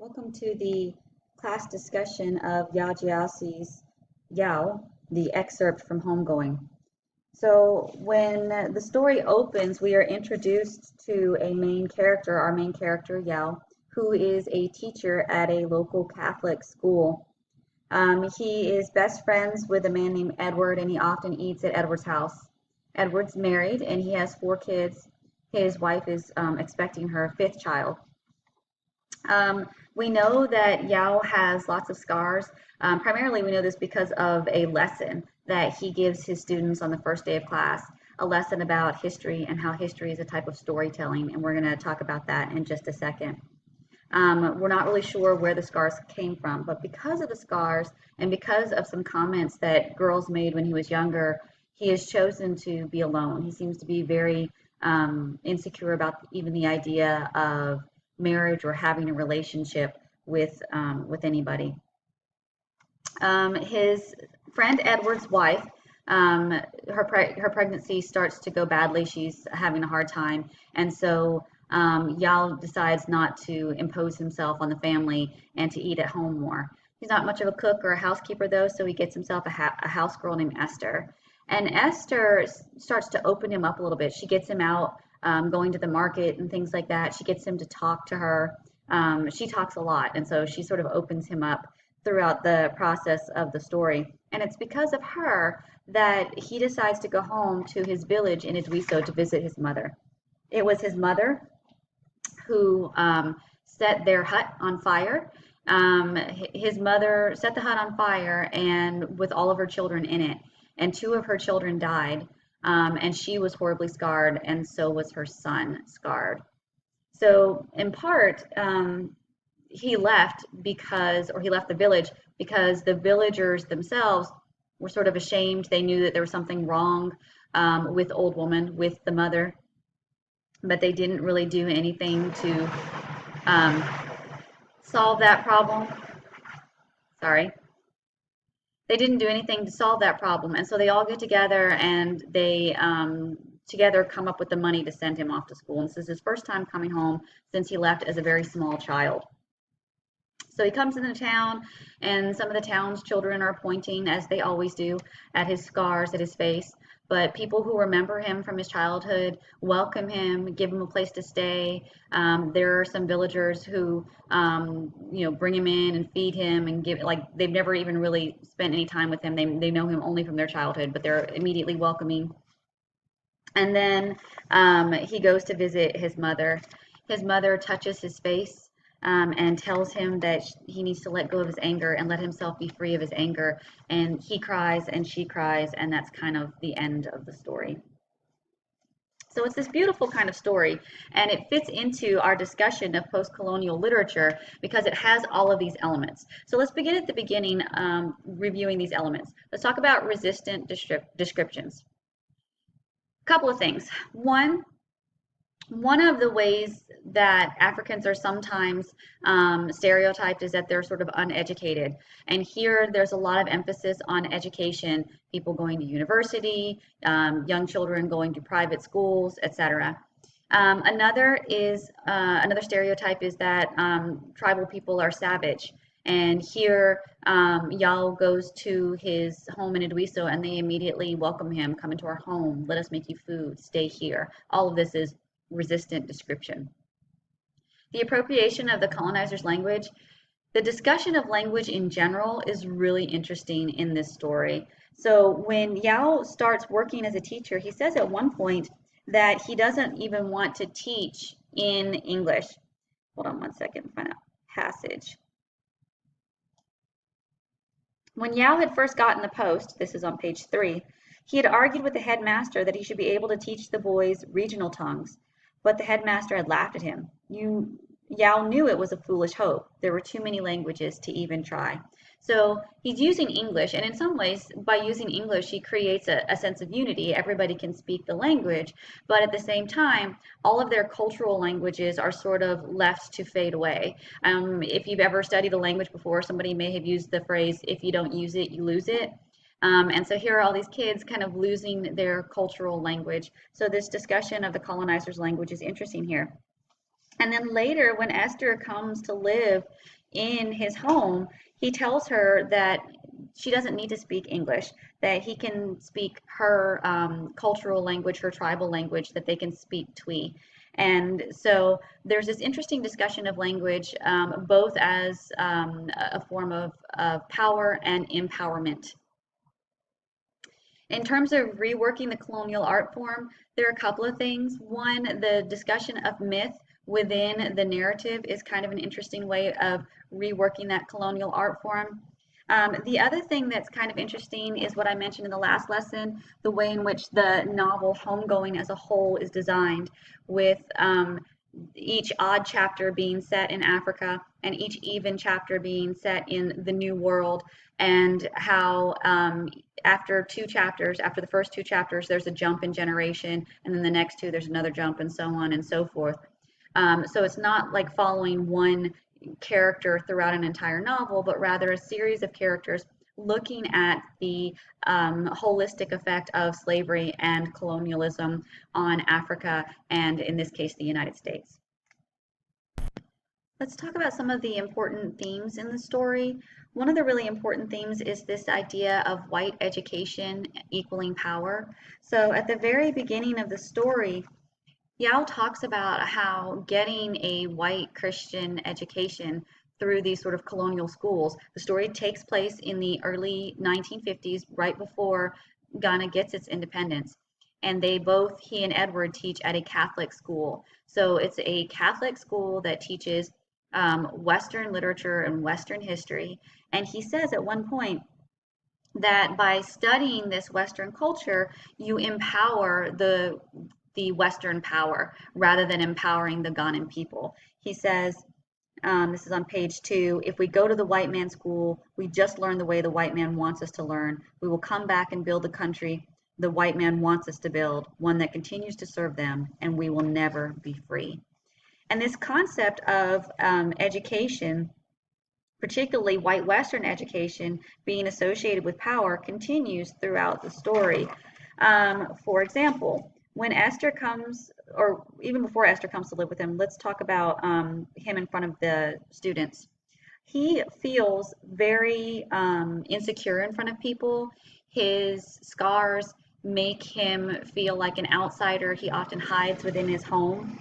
Welcome to the class discussion of Yaw Gyasi's Yaw, the excerpt from Homegoing. So when the story opens, we are introduced to a main character, our main character, Yaw, who is a teacher at a local Catholic school. He is best friends with a man named Edward, and he often eats at Edward's house. Edward's married, and he has 4 kids. His wife is expecting her 5th child. We know that Yao has lots of scars. Primarily, we know this because of a lesson that he gives his students on the first day of class, a lesson about history and how history is a type of storytelling, and we're going to talk about that in just a second. We're not really sure where the scars came from, but because of the scars and because of some comments that girls made when he was younger, he has chosen to be alone. He seems to be very insecure about even the idea of marriage or having a relationship with anybody. His friend Edward's wife, her pregnancy starts to go badly. She's having a hard time, and so Yao decides not to impose himself on the family and to eat at home more. He's not much of a cook or a housekeeper though, so he gets himself a house girl named Esther. And Esther starts to open him up a little bit. She gets him out going to the market and things like that. She gets him to talk to her. She talks a lot, and so she sort of opens him up throughout the process of the story. And it's because of her that he decides to go home to his village in Idwiso to visit his mother. It was his mother who set their hut on fire. His mother set the hut on fire and with all of her children in it, and 2 of her children died. And she was horribly scarred, and so was her son scarred. So in part, he left he left the village because the villagers themselves were sort of ashamed. They knew that there was something wrong with old woman, with the mother, but they didn't really do anything to solve that problem. Sorry. They didn't do anything to solve that problem, and so they all get together and they together come up with the money to send him off to school. And this is his first time coming home since he left as a very small child. So he comes into town, and some of the town's children are pointing, as they always do, at his scars, at his face. But people who remember him from his childhood welcome him, give him a place to stay. There are some villagers who, bring him in and feed him and they've never even really spent any time with him. They know him only from their childhood, but they're immediately welcoming. And then he goes to visit his mother. His mother touches his face and tells him that he needs to let go of his anger and let himself be free of his anger. And he cries and she cries, and that's kind of the end of the story. So it's this beautiful kind of story, and it fits into our discussion of post-colonial literature because it has all of these elements. So let's begin at the beginning, reviewing these elements. Let's talk about resistant descriptions. A couple of things. One of the ways that Africans are sometimes stereotyped is that they're sort of uneducated. And here there's a lot of emphasis on education, people going to university, young children going to private schools, etc. Another stereotype is that tribal people are savage. And here, Yao goes to his home in Idwiso, and they immediately welcome him, come into our home, let us make you food, stay here. All of this is resistant description. The appropriation of the colonizer's language. The discussion of language in general is really interesting in this story. So when Yao starts working as a teacher, he says at one point that he doesn't even want to teach in English. Hold on one second, find out passage. When Yao had first gotten the post, this is on page 3, he had argued with the headmaster that he should be able to teach the boys regional tongues, but the headmaster had laughed at him. Yao knew it was a foolish hope. There were too many languages to even try. So he's using English, and in some ways, by using English, he creates a sense of unity. Everybody can speak the language, but at the same time, all of their cultural languages are sort of left to fade away. If you've ever studied a language before, somebody may have used the phrase, if you don't use it, you lose it. And so here are all these kids kind of losing their cultural language. So this discussion of the colonizer's language is interesting here. And then later, when Esther comes to live in his home, he tells her that she doesn't need to speak English, that he can speak her cultural language, her tribal language, that they can speak Twi. And so there's this interesting discussion of language, both as a form of power and empowerment. In terms of reworking the colonial art form, there are a couple of things. One, the discussion of myth within the narrative is kind of an interesting way of reworking that colonial art form. The other thing that's kind of interesting is what I mentioned in the last lesson, the way in which the novel Homegoing as a whole is designed, with each odd chapter being set in Africa and each even chapter being set in the New World, and how after two chapters, after the first two chapters, there's a jump in generation, and then the next two, there's another jump, and so on and so forth. So it's not like following one character throughout an entire novel, but rather a series of characters looking at the holistic effect of slavery and colonialism on Africa, and in this case, the United States. Let's talk about some of the important themes in the story. One of the really important themes is this idea of white education equaling power. So at the very beginning of the story, Yao talks about how getting a white Christian education through these sort of colonial schools. The story takes place in the early 1950s, right before Ghana gets its independence. And they both, he and Edward, teach at a Catholic school. So it's a Catholic school that teaches Western literature and Western history. And he says at one point that by studying this Western culture, you empower the Western power rather than empowering the Ghanaian people. He says, this is on page 2, if we go to the white man's school, we just learn the way the white man wants us to learn. We will come back and build the country the white man wants us to build, one that continues to serve them, and we will never be free. And this concept of education, particularly white Western education, being associated with power, continues throughout the story. For example, when Esther comes, or even before Esther comes to live with him, let's talk about him in front of the students. He feels very insecure in front of people. His scars make him feel like an outsider. He often hides within his home.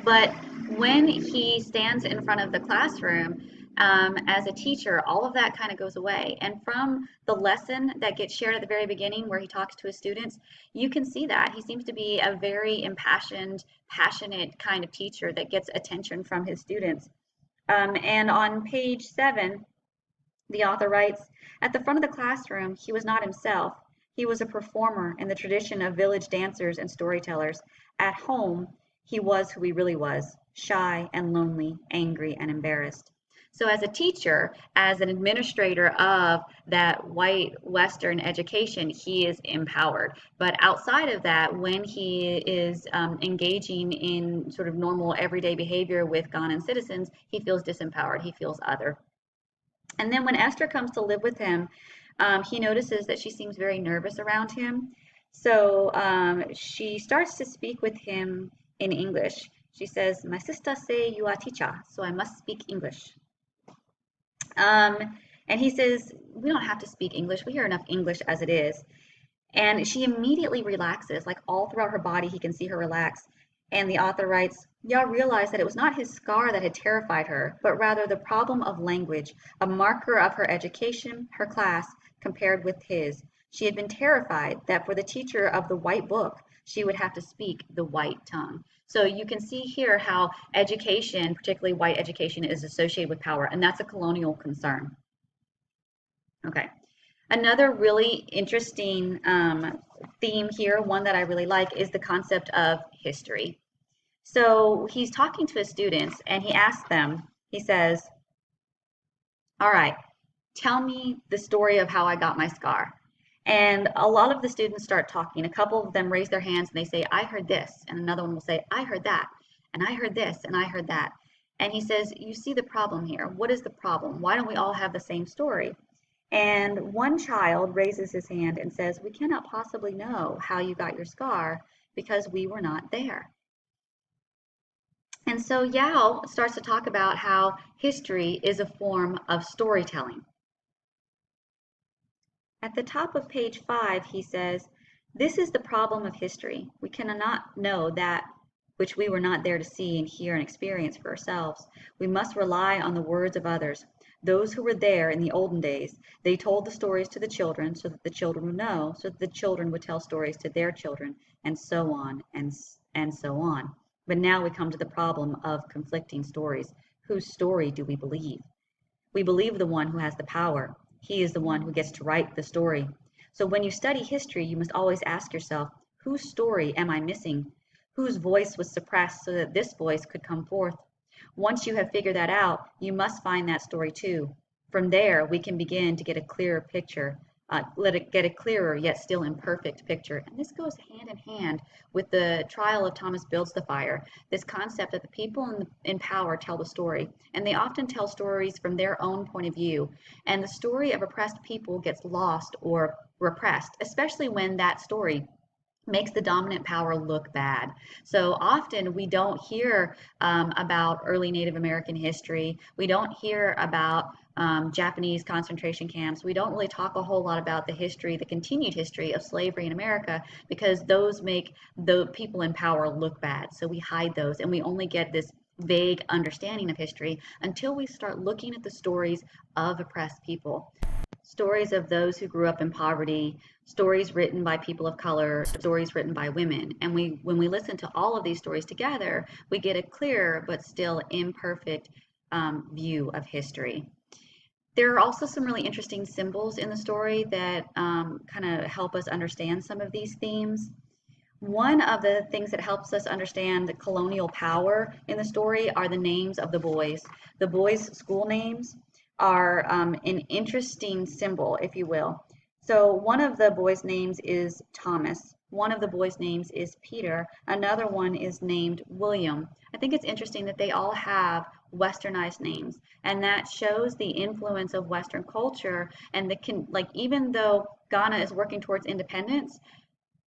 But when he stands in front of the classroom as a teacher, all of that kind of goes away. And from the lesson that gets shared at the very beginning, where he talks to his students, you can see that he seems to be a very impassioned, passionate kind of teacher that gets attention from his students. And on page 7, the author writes, at the front of the classroom, he was not himself. He was a performer in the tradition of village dancers and storytellers. At home, he was who he really was, shy and lonely, angry and embarrassed. So as a teacher, as an administrator of that white Western education, he is empowered. But outside of that, when he is engaging in sort of normal everyday behavior with Ghanaian citizens, he feels disempowered, he feels other. And then when Esther comes to live with him, he notices that she seems very nervous around him. So she starts to speak with him in English. She says, my sister say you are teacher, so I must speak English. And he says, we don't have to speak English. We hear enough English as it is. And she immediately relaxes, like all throughout her body, he can see her relax. And the author writes, Yaw realized that it was not his scar that had terrified her, but rather the problem of language, a marker of her education, her class, compared with his. She had been terrified that for the teacher of the white book, she would have to speak the white tongue. So you can see here how education, particularly white education, is associated with power, and that's a colonial concern. Okay. Another really interesting theme here, one that I really like, is the concept of history. So he's talking to his students and he asks them, he says, all right, tell me the story of how I got my scar. And a lot of the students start talking. A couple of them raise their hands and they say, I heard this. And another one will say, I heard that. And I heard this. And I heard that. And he says, you see the problem here. What is the problem? Why don't we all have the same story? And one child raises his hand and says, we cannot possibly know how you got your scar because we were not there. And so Yao starts to talk about how history is a form of storytelling. At the top of page 5, he says, "This is the problem of history. We cannot know that which we were not there to see and hear and experience for ourselves. We must rely on the words of others. Those who were there in the olden days, they told the stories to the children so that the children would know, so that the children would tell stories to their children, and so on and so on. But now we come to the problem of conflicting stories. Whose story do we believe? We believe the one who has the power. He is the one who gets to write the story. So when you study history, you must always ask yourself, whose story am I missing? Whose voice was suppressed so that this voice could come forth? Once you have figured that out, you must find that story too. From there, we can begin to get a clearer picture, let it get a clearer yet still imperfect picture. And this goes hand in hand with the trial of Thomas Builds the Fire, this concept that the people in power tell the story, and they often tell stories from their own point of view. And the story of oppressed people gets lost or repressed, especially when that story makes the dominant power look bad. So often we don't hear about early Native American history. We don't hear about Japanese concentration camps. We don't really talk a whole lot about the history, the continued history of slavery in America, because those make the people in power look bad. So we hide those, and we only get this vague understanding of history until we start looking at the stories of oppressed people. Stories of those who grew up in poverty, stories written by people of color, stories written by women. And when we listen to all of these stories together, we get a clearer but still imperfect view of history. There are also some really interesting symbols in the story that kind of help us understand some of these themes. One of the things that helps us understand the colonial power in the story are the names of the boys. The boys' school names are an interesting symbol, if you will. So one of the boys' names is Thomas. One of the boys' names is Peter. Another one is named William. I think it's interesting that they all have westernized names, and that shows the influence of Western culture. And even though Ghana is working towards independence,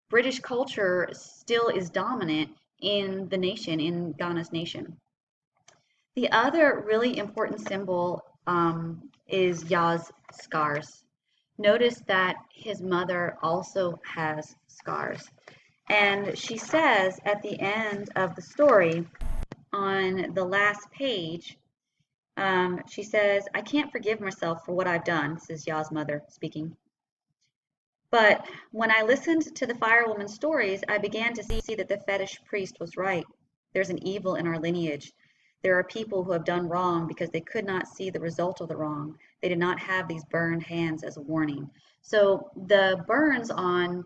British culture still is dominant in the nation, in Ghana's nation. The other really important symbol is Yah's scars. Notice that his mother also has scars. And she says at the end of the story, on the last page, she says, "I can't forgive myself for what I've done," this is Yah's mother speaking. "But when I listened to the firewoman's stories, I began to see that the fetish priest was right. There's an evil in our lineage. There are people who have done wrong because they could not see the result of the wrong. They did not have these burned hands as a warning." So the burns on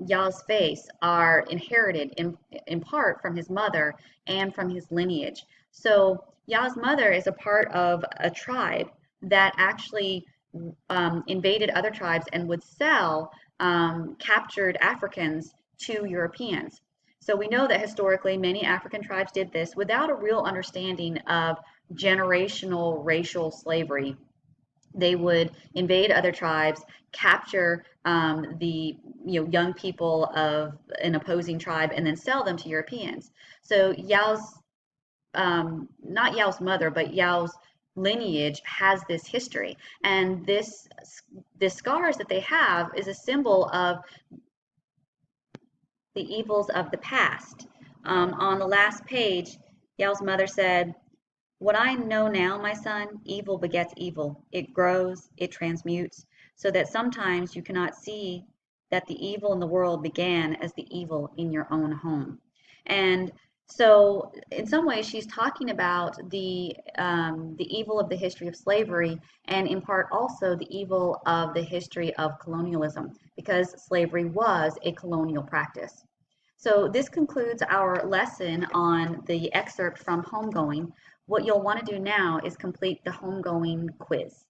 Yah's face are inherited in part from his mother and from his lineage. So Yah's mother is a part of a tribe that actually invaded other tribes and would sell captured Africans to Europeans. So we know that historically many African tribes did this without a real understanding of generational racial slavery. They would invade other tribes, capture the young people of an opposing tribe, and then sell them to Europeans. So Yao's not Yao's mother, but Yao's lineage has this history, and this scars that they have is a symbol of the evils of the past. On the last page, Yao's mother said, "What I know now, my son, evil begets evil. It grows, it transmutes, so that sometimes you cannot see that the evil in the world began as the evil in your own home." And so, in some ways, she's talking about the evil of the history of slavery, and in part also the evil of the history of colonialism, because slavery was a colonial practice. So this concludes our lesson on the excerpt from Homegoing. What you'll want to do now is complete the Homegoing quiz.